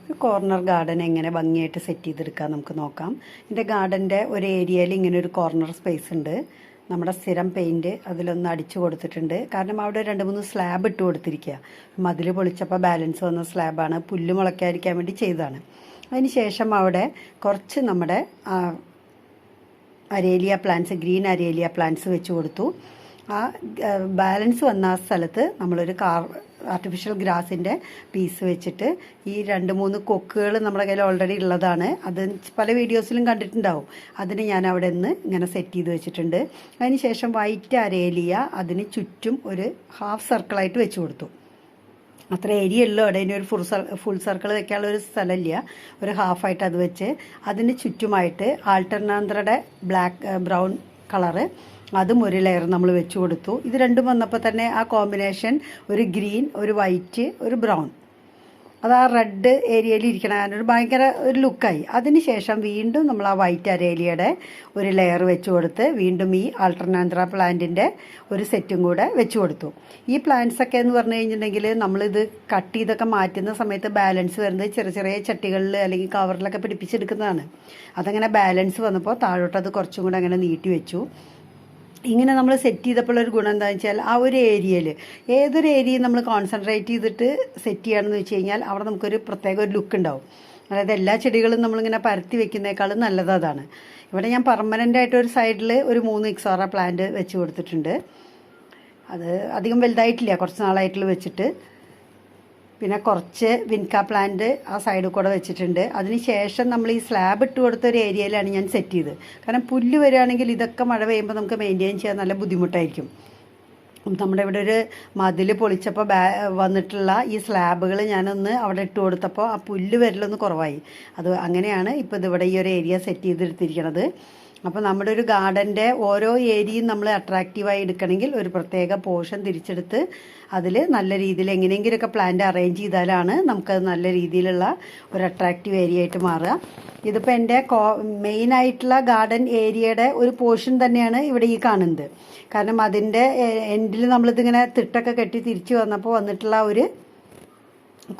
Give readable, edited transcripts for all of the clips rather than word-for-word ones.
ഒരു corner garden എങ്ങനെ ഭംഗിയായിട്ട് സെറ്റ് ചെയ്തെടുക്കാം നമുക്ക് നോക്കാം. എൻ്റെ ഗാർഡൻ്റെ ഒരു ഏരിയയിൽ ഇങ്ങനെ ഒരു കോർണർ സ്പേസ് ഉണ്ട്. നമ്മുടെ സ്ഥിരം പെയിൻറ്റ് അതിലൊന്ന് അടിച്ചു കൊടുത്തിട്ടുണ്ട്. കാരണം അവിടെ 2-3 സ്ലാബ് ഇട്ട് കൊടുത്തിരിക്കുക. മതിൽ പൊളിച്ചപ്പോൾ ബാലൻസ് വന്ന സ്ലാബാണ്, പുല്ല് മുളയ്ക്കാതിരിക്കാൻ വേണ്ടി ചെയ്തതാണ്. അതിന് ശേഷം അവിടെ കുറച്ച് നമ്മുടെ aralia plants, green aralia plants വെച്ച് കൊടുത്തു. ആ ബാലൻസ് വന്ന ആ സ്ഥലത്ത് നമ്മളൊരു ആർട്ടിഫിഷ്യൽ ഗ്രാസിൻ്റെ പീസ് വെച്ചിട്ട് ഈ 2-3 കൊക്കുകൾ നമ്മുടെ കയ്യിൽ ഓൾറെഡി ഉള്ളതാണ്. അത് പല വീഡിയോസിലും കണ്ടിട്ടുണ്ടാവും. അതിന് ഞാൻ അവിടെ നിന്ന് ഇങ്ങനെ സെറ്റ് ചെയ്ത് വെച്ചിട്ടുണ്ട്. അതിന് ശേഷം വൈറ്റ് അരേലിയ അതിന് ചുറ്റും ഒരു ഹാഫ് സർക്കിളായിട്ട് വെച്ച് കൊടുത്തു. അത്ര ഏരിയ ഉള്ളൂ അവിടെ. ഇനി ഒരു ഫുൾ സർക്കിൾ വെക്കാനുള്ള ഒരു സ്ഥലമില്ല. ഒരു ഹാഫായിട്ട് അത് വെച്ച് അതിന് ചുറ്റുമായിട്ട് ആൾട്ടർനാന്ത്രയുടെ ബ്രൗൺ കളറ് അതും ഒരു ലെയർ നമ്മൾ വെച്ച് കൊടുത്തു. ഇത് രണ്ടും വന്നപ്പോൾ തന്നെ ആ കോമ്പിനേഷൻ ഒരു ഗ്രീൻ, ഒരു വൈറ്റ്, ഒരു ബ്രൗൺ, അത് ആ റെഡ് ഏരിയയിൽ ഇരിക്കണ ഒരു ഭയങ്കര ഒരു ലുക്കായി. അതിനുശേഷം വീണ്ടും നമ്മൾ ആ വൈറ്റ് അരേലിയയുടെ ഒരു ലെയർ വെച്ച് കൊടുത്ത് വീണ്ടും ഈ ആൾട്ടർനാന്ത്ര പ്ലാന്റിൻ്റെ ഒരു സെറ്റും കൂടെ വെച്ച് കൊടുത്തു. ഈ പ്ലാന്റ്സ് ഒക്കെ എന്ന് പറഞ്ഞു കഴിഞ്ഞിട്ടുണ്ടെങ്കിൽ നമ്മളിത് കട്ട് ചെയ്തൊക്കെ മാറ്റുന്ന സമയത്ത് ബാലൻസ് വരുന്നത് ചെറിയ ചെറിയ ചട്ടികളിൽ അല്ലെങ്കിൽ കവറിലൊക്കെ പിടിപ്പിച്ചെടുക്കുന്നതാണ്. അതങ്ങനെ ബാലൻസ് വന്നപ്പോൾ താഴോട്ട് അത് കുറച്ചും കൂടെ അങ്ങനെ നീട്ടി വെച്ചു. ഇങ്ങനെ നമ്മൾ സെറ്റ് ചെയ്തപ്പോൾ ഒരു ഗുണം എന്താണെന്ന് വെച്ചാൽ ആ ഒരു ഏരിയയിൽ ഏതൊരു ഏരിയയും നമ്മൾ കോൺസെൻട്രേറ്റ് ചെയ്തിട്ട് സെറ്റ് ചെയ്യുകയാണെന്ന് വെച്ച് കഴിഞ്ഞാൽ അവിടെ നമുക്കൊരു പ്രത്യേക ഒരു ലുക്ക് ഉണ്ടാവും. അതായത് എല്ലാ ചെടികളും നമ്മളിങ്ങനെ പരത്തി വെക്കുന്നേക്കാളും നല്ലത് അതാണ്. ഇവിടെ ഞാൻ പെർമനൻ്റ് ആയിട്ട് ഒരു സൈഡിൽ ഒരു 3 ഇക്സോറ പ്ലാന്റ് വെച്ച് കൊടുത്തിട്ടുണ്ട്. അത് അധികം വലുതായിട്ടില്ല, കുറച്ച് നാളായിട്ടുള്ള വെച്ചിട്ട്. പിന്നെ കുറച്ച് വിൻക പ്ലാന്റ് ആ സൈഡിൽ കൂടെ വെച്ചിട്ടുണ്ട്. അതിനുശേഷം നമ്മൾ ഈ സ്ലാബ് ഇട്ട് കൊടുത്ത ഒരു ഏരിയയിലാണ് ഞാൻ സെറ്റ് ചെയ്തത്. കാരണം പുല്ല് വരികയാണെങ്കിൽ ഇതൊക്കെ മഴ പെയ്യുമ്പോൾ നമുക്ക് മെയിൻറ്റെയിൻ ചെയ്യാൻ നല്ല ബുദ്ധിമുട്ടായിരിക്കും. നമ്മുടെ ഇവിടെ ഒരു മതിൽ പൊളിച്ചപ്പോൾ വന്നിട്ടുള്ള ഈ സ്ലാബുകൾ ഞാനൊന്ന് അവിടെ ഇട്ട് കൊടുത്തപ്പോൾ ആ പുല്ല് വരലൊന്ന് കുറവായി. അത് അങ്ങനെയാണ് ഇപ്പോൾ ഇതിവിടെ ഈ ഒരു ഏരിയ സെറ്റ് ചെയ്തെടുത്തിരിക്കണത്. അപ്പോൾ നമ്മുടെ ഒരു ഗാർഡൻ്റെ ഓരോ ഏരിയയും നമ്മൾ അട്രാക്റ്റീവായി എടുക്കണമെങ്കിൽ ഒരു പ്രത്യേക പോർഷൻ തിരിച്ചെടുത്ത് അതിൽ നല്ല രീതിയിൽ എങ്ങനെയെങ്കിലുമൊക്കെ പ്ലാന്റ് അറേഞ്ച് ചെയ്താലാണ് നമുക്കത് നല്ല രീതിയിലുള്ള ഒരു അട്രാക്റ്റീവ് ഏരിയ ആയിട്ട് മാറുക. ഇതിപ്പോൾ എൻ്റെ മെയിനായിട്ടുള്ള ഗാർഡൻ ഏരിയയുടെ ഒരു പോർഷൻ തന്നെയാണ് ഇവിടെ ഈ കാണുന്നത്. കാരണം അതിൻ്റെ എൻഡിൽ നമ്മളിതിങ്ങനെ തിട്ടൊക്കെ കെട്ടി തിരിച്ചു വന്നപ്പോൾ വന്നിട്ടുള്ള ഒരു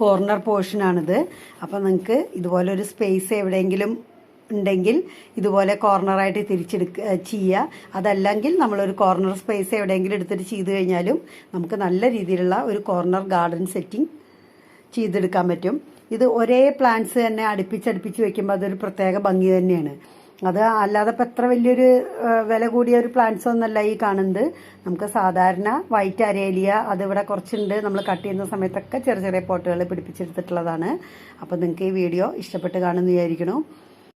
കോർണർ പോർഷനാണിത്. അപ്പോൾ നിങ്ങൾക്ക് ഇതുപോലെ ഒരു സ്പേസ് എവിടെയെങ്കിലും ഉണ്ടെങ്കിൽ ഇതുപോലെ കോർണറായിട്ട് ചെയ്യുക. അതല്ലെങ്കിൽ നമ്മളൊരു കോർണർ സ്പേസ് എവിടെയെങ്കിലും എടുത്തിട്ട് ചെയ്ത് കഴിഞ്ഞാലും നമുക്ക് നല്ല രീതിയിലുള്ള ഒരു കോർണർ ഗാർഡൻ സെറ്റിംഗ് ചെയ്തെടുക്കാൻ പറ്റും. ഇത് ഒരേ പ്ലാന്റ്സ് തന്നെ അടുപ്പിച്ചടുപ്പിച്ച് വെക്കുമ്പോൾ അതൊരു പ്രത്യേക ഭംഗി തന്നെയാണ്. അത് അല്ലാതെ ഇപ്പം എത്ര വലിയൊരു വില കൂടിയ ഒരു പ്ലാന്റ്സ് ഒന്നല്ല ഈ കാണുന്നത്. നമുക്ക് സാധാരണ വൈറ്റ് അരേലിയ അതിവിടെ കുറച്ചുണ്ട്. നമ്മൾ കട്ട് ചെയ്യുന്ന സമയത്തൊക്കെ ചെറിയ ചെറിയ പോട്ടുകൾ പിടിപ്പിച്ചെടുത്തിട്ടുള്ളതാണ്. അപ്പോൾ നിങ്ങൾക്ക് ഈ വീഡിയോ ഇഷ്ടപ്പെട്ട് കാണുമെന്ന് വിചാരിക്കണം.